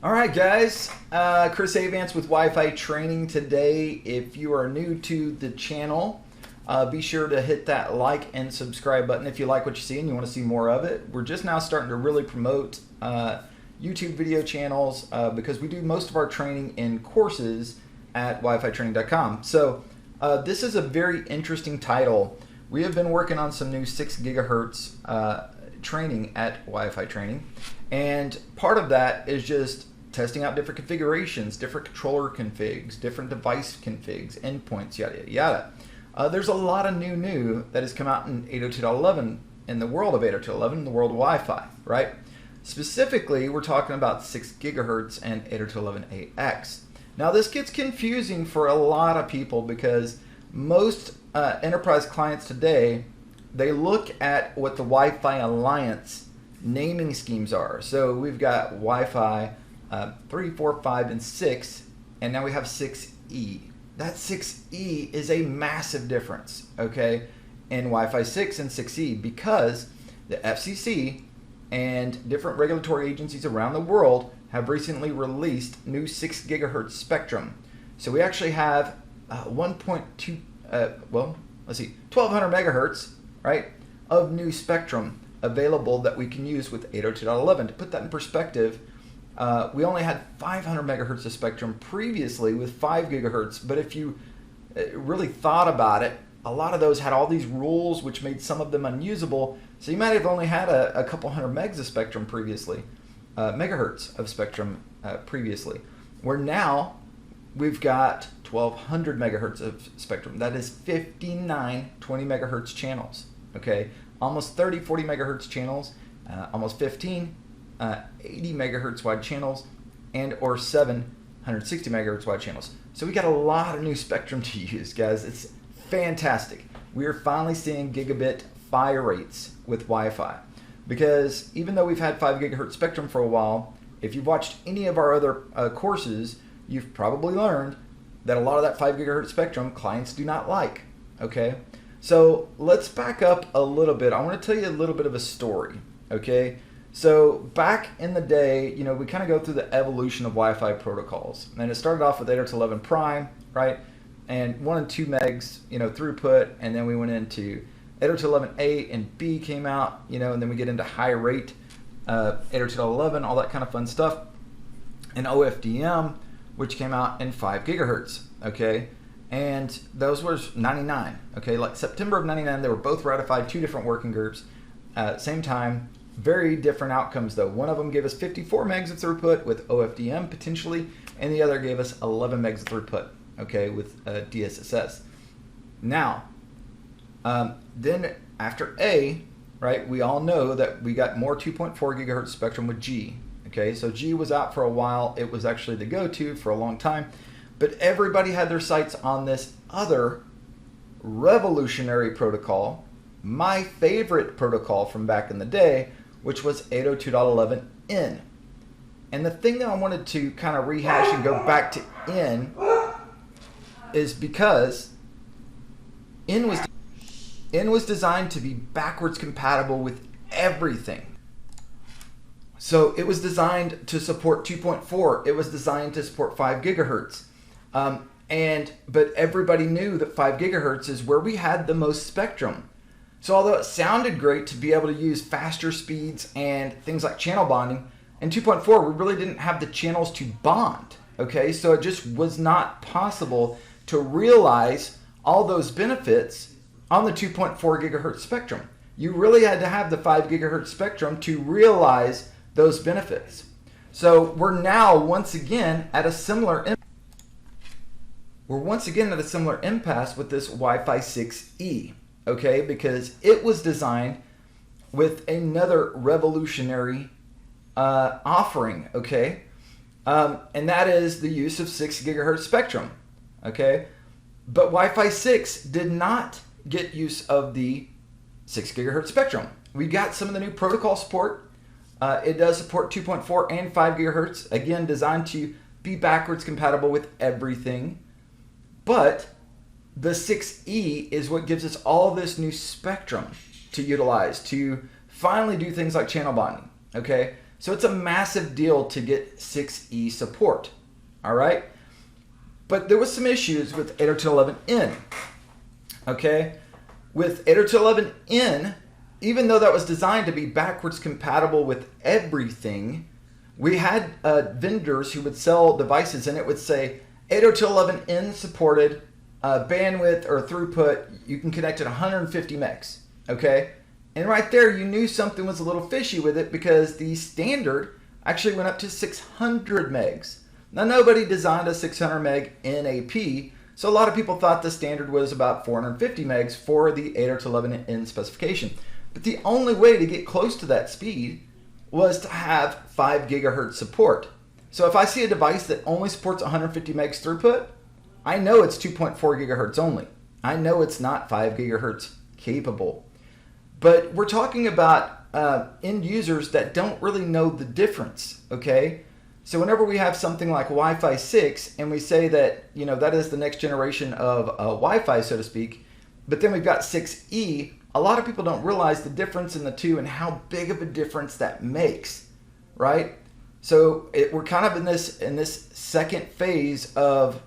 All right, guys, Chris Avants with Wi-Fi Training today. If you are new to the channel, be sure to hit that like and subscribe button if you like what you see and you want to see more of it. We're just now starting to really promote YouTube video channels because we do most of our training in courses at WiFiTraining.com. So this is a very interesting title. We have been working on some new 6 gigahertz training at Wi-Fi Training, and part of that is just testing out different configurations, different controller configs, different device configs, endpoints, yada yada. There's a lot of new that has come out in 802.11 in the world of 802.11, in the world of Wi-Fi, right? Specifically, we're talking about 6 gigahertz and 802.11ax. Now this gets confusing for a lot of people because most enterprise clients today, they look at what the Wi-Fi Alliance naming schemes are. So we've got Wi-Fi 3, 4, 5, and 6, and now we have 6E. That 6E is a massive difference, okay, in Wi-Fi 6 and 6E because the FCC and different regulatory agencies around the world have recently released new 6 gigahertz spectrum. So we actually have 1.2, 1200 megahertz, right, of new spectrum available that we can use with 802.11. To put that in perspective, we only had 500 megahertz of spectrum previously with 5 gigahertz, but if you really thought about it, a lot of those had all these rules which made some of them unusable, so you might have only had a couple hundred megs of spectrum previously, megahertz of spectrum previously, where now we've got 1200 megahertz of spectrum. That is 59 20 megahertz channels, okay? Almost 30 40 megahertz channels, almost 15 80 megahertz wide channels, and or 760 megahertz wide channels. So we got a lot of new spectrum to use, guys. It's fantastic. We are finally seeing gigabit PHY rates with Wi-Fi, because even though we've had 5 gigahertz spectrum for a while, if you've watched any of our other courses, you've probably learned that a lot of that 5 gigahertz spectrum clients do not like, okay? So let's back up a little bit. I want to tell you a little bit of a story, okay? So back in the day, you know, we kind of go through the evolution of Wi-Fi protocols, and it started off with 802.11 prime, right? And 1 and 2 megs, you know, throughput, and then we went into 802.11a and B came out, you know, and then we get into high rate 802.11, all that kind of fun stuff, and OFDM, which came out in 5 gigahertz, okay? And those were 99, okay? Like September of 99, they were both ratified, 2 different working groups at the same time. Very different outcomes though. One of them gave us 54 megs of throughput with OFDM potentially, and the other gave us 11 megs of throughput, okay, with DSSS. Now, then after A, right, we all know that we got more 2.4 gigahertz spectrum with G, okay? So G was out for a while. It was actually the go-to for a long time, but everybody had their sights on this other revolutionary protocol, my favorite protocol from back in the day, which was 802.11n. And the thing that I wanted to kind of rehash and go back to N is because N was designed to be backwards compatible with everything. So it was designed to support 2.4. It was designed to support 5 gigahertz. But everybody knew that 5 gigahertz is where we had the most spectrum. So although it sounded great to be able to use faster speeds and things like channel bonding, in 2.4 we really didn't have the channels to bond, okay? So it just was not possible to realize all those benefits on the 2.4 gigahertz spectrum. You really had to have the 5 gigahertz spectrum to realize those benefits. So we're now once again at a similar impasse with this WiFi6E. Okay, because it was designed with another revolutionary offering, okay? And that is the use of 6 gigahertz spectrum, okay? But Wi-Fi 6 did not get use of the 6 gigahertz spectrum. We got some of the new protocol support. It does support 2.4 and 5 gigahertz, again, designed to be backwards compatible with everything. But the 6E is what gives us all this new spectrum to utilize to finally do things like channel bonding, okay? So it's a massive deal to get 6E support, all right? But there was some issues with 802.11n, okay? With 802.11n, even though that was designed to be backwards compatible with everything, we had vendors who would sell devices and it would say 802.11n supported bandwidth or throughput, you can connect at 150 megs, okay? And right there, you knew something was a little fishy with it because the standard actually went up to 600 megs. Now, nobody designed a 600 meg NAP, so a lot of people thought the standard was about 450 megs for the 802.11n specification. But the only way to get close to that speed was to have 5 gigahertz support. So if I see a device that only supports 150 megs throughput, I know it's 2.4 gigahertz only. I know it's not 5 gigahertz capable. But we're talking about end users that don't really know the difference, okay? So whenever we have something like Wi-Fi 6 and we say that, you know, that is the next generation of Wi-Fi, so to speak, but then we've got 6E, a lot of people don't realize the difference in the two and how big of a difference that makes, right? So we're kind of in this second phase of,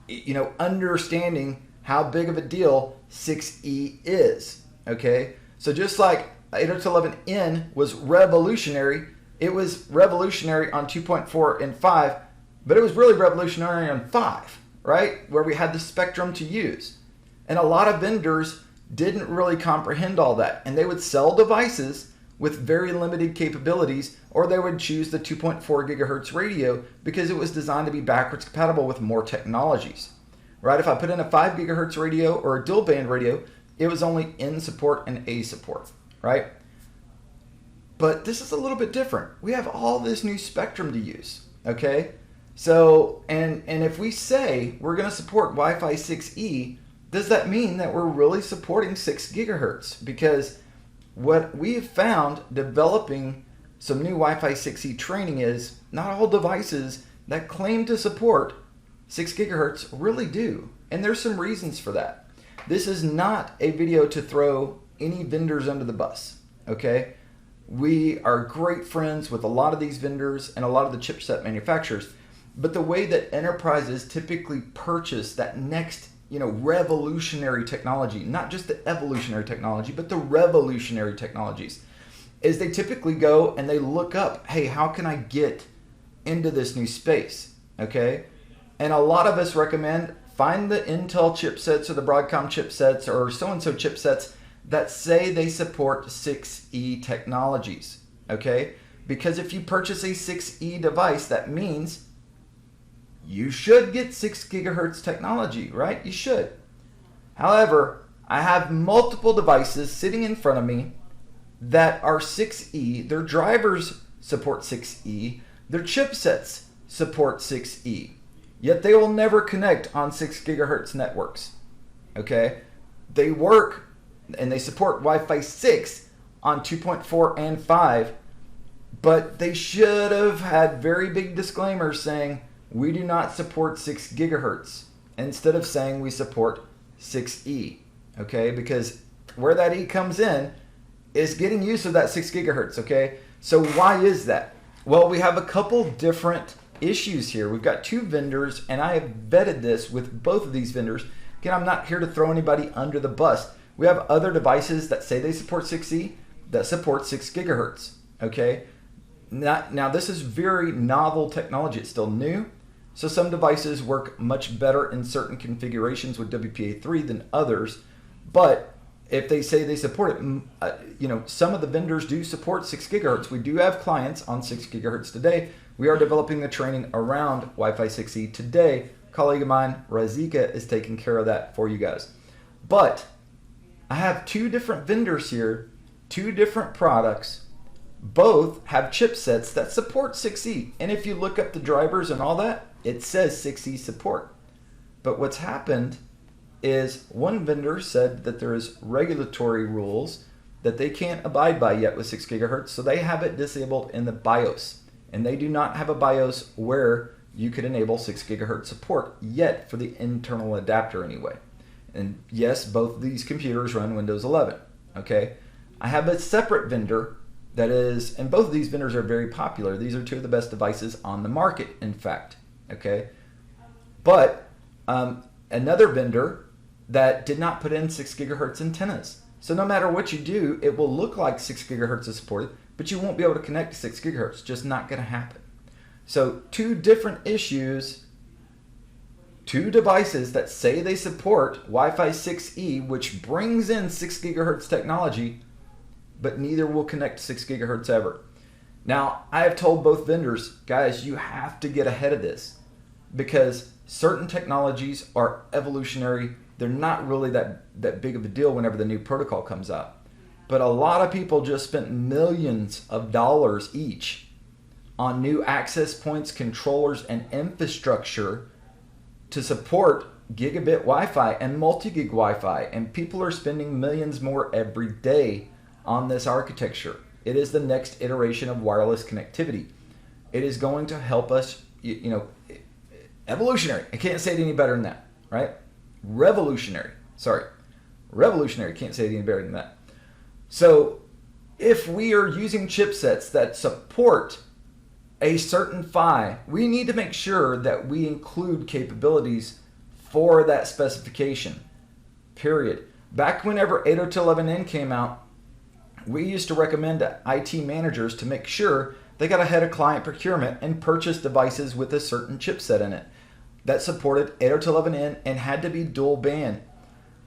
you know, understanding how big of a deal 6E is, okay? So just like 802.11n was revolutionary, it was revolutionary on 2.4 and 5, but it was really revolutionary on 5, right? Where we had the spectrum to use. And a lot of vendors didn't really comprehend all that. And they would sell devices with very limited capabilities, or they would choose the 2.4 gigahertz radio because it was designed to be backwards compatible with more technologies, right? If I put in a 5 gigahertz radio or a dual band radio, it was only N support and A support, right? But this is a little bit different. We have all this new spectrum to use, okay? So, and if we say we're going to support WiFi6E, does that mean that we're really supporting 6 gigahertz? Because what we've found developing some new WiFi6E training is not all devices that claim to support 6 gigahertz really do. And there's some reasons for that. This is not a video to throw any vendors under the bus, okay? We are great friends with a lot of these vendors and a lot of the chipset manufacturers, but the way that enterprises typically purchase that next, you know, revolutionary technology, not just the evolutionary technology, but the revolutionary technologies, is they typically go and they look up, hey, how can I get into this new space, okay? And a lot of us recommend find the Intel chipsets or the Broadcom chipsets or so-and-so chipsets that say they support 6E technologies, okay? Because if you purchase a 6E device, that means you should get 6 gigahertz technology, right? You should. However, I have multiple devices sitting in front of me that are 6E. Their drivers support 6E. Their chipsets support 6E. Yet they will never connect on 6 gigahertz networks, okay? They work and they support Wi-Fi 6 on 2.4 and 5, but they should have had very big disclaimers saying, we do not support 6 gigahertz, instead of saying we support 6E, okay? Because where that E comes in is getting use of that 6 gigahertz, okay? So why is that? Well, we have a couple different issues here. We've got two vendors, and I have vetted this with both of these vendors. Again, I'm not here to throw anybody under the bus. We have other devices that say they support 6E that support 6 gigahertz, okay? Now this is very novel technology. It's still new, so some devices work much better in certain configurations with WPA3 than others, but if they say they support it, you know, some of the vendors do support 6 gigahertz. We do have clients on 6 gigahertz today. We are developing the training around WiFi6E today. A colleague of mine, Razika, is taking care of that for you guys. But I have two different vendors here, two different products. Both have chipsets that support 6E. And if you look up the drivers and all that, it says 6E support. But what's happened is one vendor said that there is regulatory rules that they can't abide by yet with 6 gigahertz, so they have it disabled in the BIOS. And they do not have a BIOS where you could enable 6 gigahertz support yet for the internal adapter anyway. And yes, both of these computers run Windows 11, okay? I have a separate vendor that is, and both of these vendors are very popular. These are two of the best devices on the market, in fact, okay? But another vendor that did not put in 6 gigahertz antennas. So no matter what you do, it will look like 6 gigahertz is supported, but you won't be able to connect to 6 gigahertz. Just not going to happen. So two different issues, two devices that say they support WiFi6E, which brings in 6 gigahertz technology, but neither will connect to 6 gigahertz ever. Now, I have told both vendors, guys, you have to get ahead of this because certain technologies are evolutionary. They're not really that big of a deal whenever the new protocol comes out. But a lot of people just spent millions of dollars each on new access points, controllers, and infrastructure to support gigabit Wi-Fi and multi-gig Wi-Fi. And people are spending millions more every day on this architecture. It is the next iteration of wireless connectivity. It is going to help us, evolutionary. I can't say it any better than that, right? Revolutionary. Revolutionary. Can't say it any better than that. So if we are using chipsets that support a certain PHY, we need to make sure that we include capabilities for that specification, period. Back whenever 802.11n came out, we used to recommend to IT managers to make sure they got ahead of client procurement and purchase devices with a certain chipset in it that supported 802.11n and had to be dual band.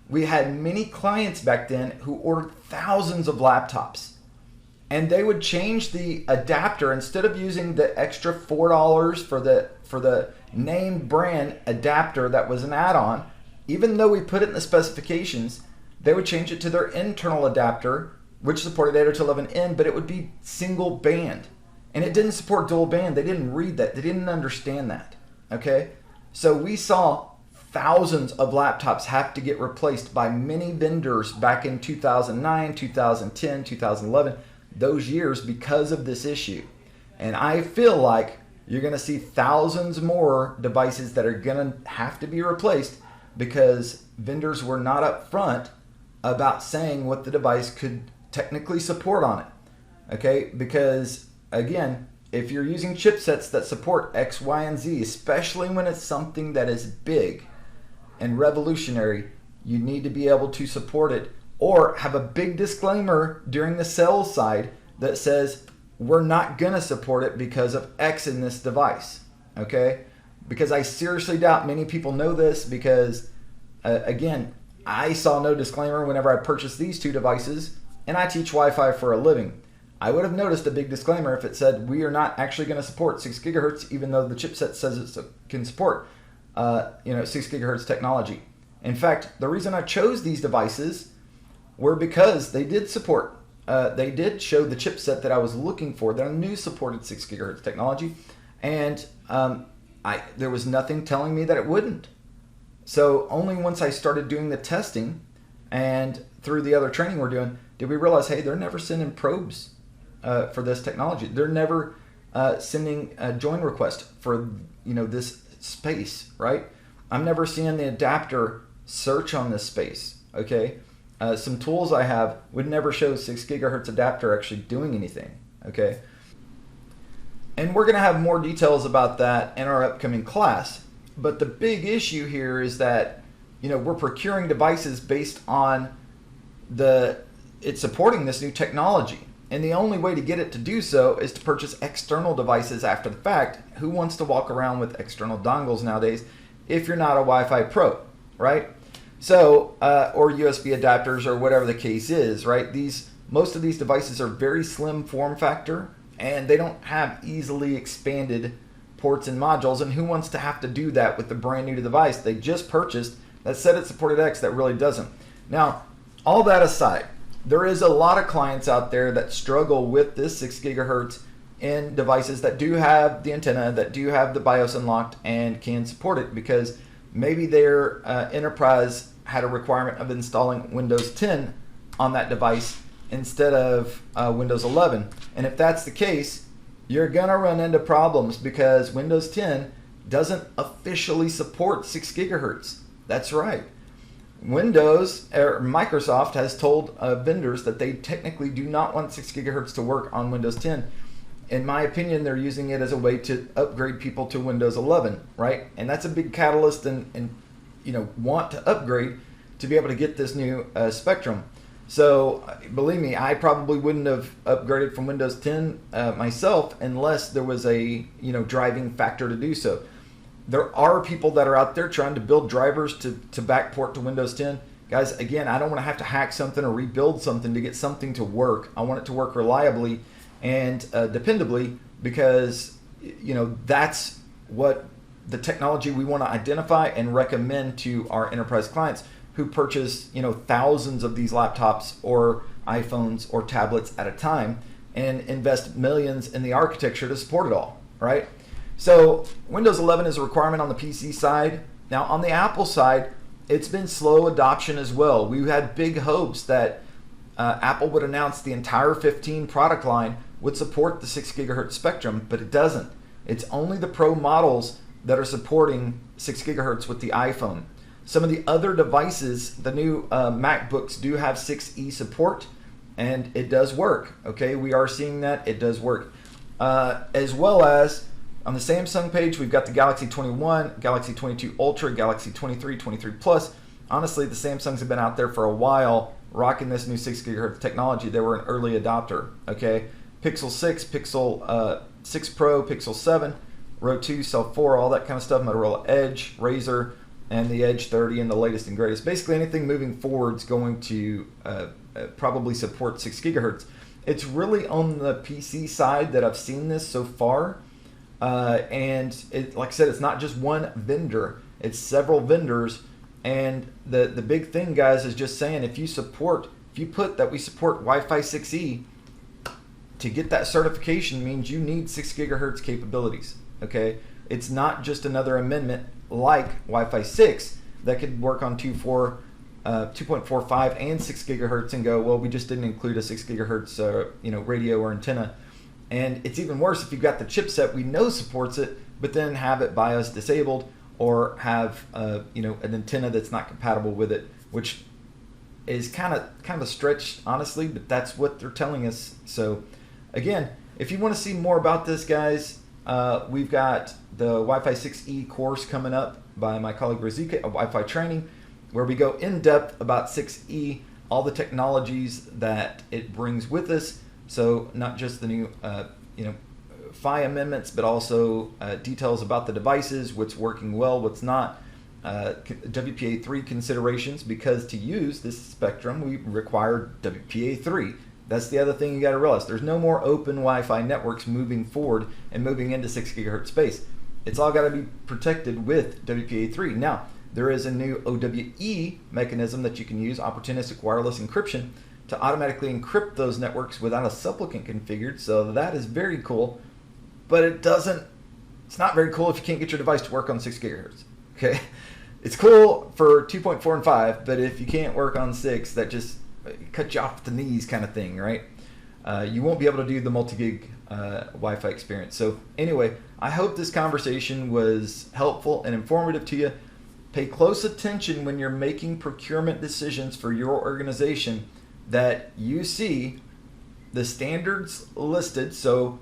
We had many clients back then who ordered thousands of laptops, and they would change the adapter. Instead of using the extra $4 for the name brand adapter that was an add-on, even though we put it in the specifications, they would change it to their internal adapter, which supported 802.11n, but it would be single band. And it didn't support dual band. They didn't read that. They didn't understand that. Okay? So we saw thousands of laptops have to get replaced by many vendors back in 2009, 2010, 2011, those years because of this issue. And I feel like you're going to see thousands more devices that are going to have to be replaced because vendors were not upfront about saying what the device could technically support on it. Okay? Because again, if you're using chipsets that support X, Y, and Z, especially when it's something that is big and revolutionary, you need to be able to support it or have a big disclaimer during the sales side that says we're not going to support it because of X in this device. Okay? Because I seriously doubt many people know this because, again, I saw no disclaimer whenever I purchased these two devices, and I teach Wi-Fi for a living. I would have noticed a big disclaimer if it said we are not actually going to support 6 gigahertz, even though the chipset says it can support 6 gigahertz technology. In fact, the reason I chose these devices were because they did support, they did show the chipset that I was looking for that I knew supported 6 gigahertz technology, and there was nothing telling me that it wouldn't. So only once I started doing the testing and through the other training we're doing, did we realize, hey, they're never sending probes for this technology. They're never sending a join request for this space, right? I'm never seeing the adapter search on this space. Okay, some tools I have would never show 6 gigahertz adapter actually doing anything. Okay, and we're going to have more details about that in our upcoming class. But the big issue here is that we're procuring devices based on it's supporting this new technology. And the only way to get it to do so is to purchase external devices after the fact. Who wants to walk around with external dongles nowadays if you're not a Wi-Fi pro, right? So, or USB adapters or whatever the case is, right? Most of these devices are very slim form factor and they don't have easily expanded ports and modules. And who wants to have to do that with the brand new device they just purchased that said it supported X that really doesn't? Now, all that aside, there is a lot of clients out there that struggle with this 6 gigahertz in devices that do have the antenna, that do have the BIOS unlocked and can support it because maybe their enterprise had a requirement of installing Windows 10 on that device instead of Windows 11. And if that's the case, you're going to run into problems because Windows 10 doesn't officially support 6 gigahertz. That's right. Windows or Microsoft has told vendors that they technically do not want 6 gigahertz to work on Windows 10. In my opinion, they're using it as a way to upgrade people to Windows 11, right? And that's a big catalyst and want to upgrade to be able to get this new spectrum. So believe me, I probably wouldn't have upgraded from Windows 10 myself unless there was a driving factor to do so. There are people that are out there trying to build drivers to backport to Windows 10. Guys, again, I don't want to have to hack something or rebuild something to get something to work. I want it to work reliably and dependably, because that's what the technology we want to identify and recommend to our enterprise clients who purchase thousands of these laptops or iPhones or tablets at a time and invest millions in the architecture to support it all, right? So Windows 11 is a requirement on the PC side. Now on the Apple side, it's been slow adoption as well. We had big hopes that Apple would announce the entire 15 product line would support the 6 gigahertz spectrum, but it doesn't. It's only the Pro models that are supporting 6 gigahertz with the iPhone. Some of the other devices, the new MacBooks do have 6E support, and it does work. Okay, we are seeing that it does work. As well as on the Samsung page, we've got the Galaxy 21, Galaxy 22 Ultra, Galaxy 23, 23 Plus. Honestly, the Samsungs have been out there for a while rocking this new 6 gigahertz technology. They were an early adopter. Okay, Pixel 6, Pixel 6 Pro, Pixel 7, Row 2, Cell 4, all that kind of stuff, Motorola Edge, Razer, and the Edge 30 and the latest and greatest. Basically anything moving forward is going to probably support 6 gigahertz. It's really on the PC side that I've seen this so far. And like I said, it's not just one vendor, it's several vendors. And the big thing, guys, is just saying if you put that we support WiFi6E, to get that certification means you need 6 gigahertz capabilities. Okay, it's not just another amendment like Wi-Fi 6 that could work on 2.45 and 6 gigahertz and go, well, we just didn't include a 6 gigahertz radio or antenna. And it's even worse if you've got the chipset we know supports it, but then have it BIOS disabled or have an antenna that's not compatible with it, which is kind of a stretch, honestly, but that's what they're telling us. So again, if you want to see more about this, guys, we've got the WiFi6E course coming up by my colleague Razika of Wi-Fi Training, where we go in depth about 6E, all the technologies that it brings with us. So not just the new PHY amendments, but also details about the devices, what's working well, what's not, WPA3 considerations, because to use this spectrum we require WPA3. That's the other thing you got to realize. There's no more open Wi-Fi networks moving forward and moving into 6 gigahertz space. It's all got to be protected with WPA3. Now, there is a new OWE mechanism that you can use, opportunistic wireless encryption, to automatically encrypt those networks without a supplicant configured. So that is very cool, but it's not very cool if you can't get your device to work on 6 gigahertz. Okay, it's cool for 2.4 and 5, but if you can't work on 6, that just cut you off at the knees kind of thing, right? You won't be able to do the multi-gig Wi-Fi experience. So anyway, I hope this conversation was helpful and informative to you. Pay close attention when you're making procurement decisions for your organization that you see the standards listed. So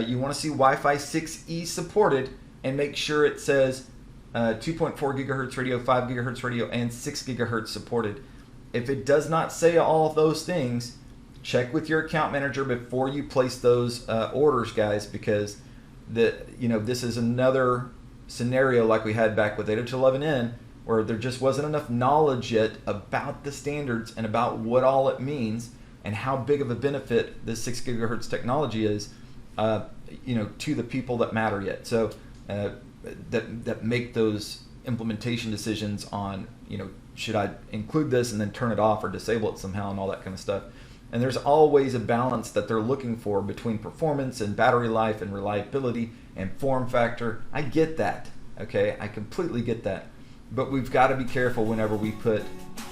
you want to see Wi-Fi 6E supported, and make sure it says 2.4 gigahertz radio, 5 gigahertz radio, and 6 gigahertz supported. If it does not say all of those things, check with your account manager before you place those orders, guys, because this is another scenario like we had back with 802.11n, where there just wasn't enough knowledge yet about the standards and about what all it means and how big of a benefit this 6 gigahertz technology is, to the people that matter yet. So that make those implementation decisions on, should I include this and then turn it off or disable it somehow and all that kind of stuff. And there's always a balance that they're looking for between performance and battery life and reliability and form factor. I get that, okay? I completely get that. But we've got to be careful whenever we put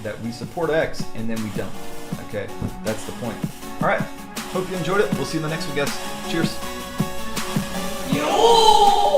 that we support X and then we don't, okay? That's the point. All right, hope you enjoyed it. We'll see you in the next one, guys. Cheers. Yo!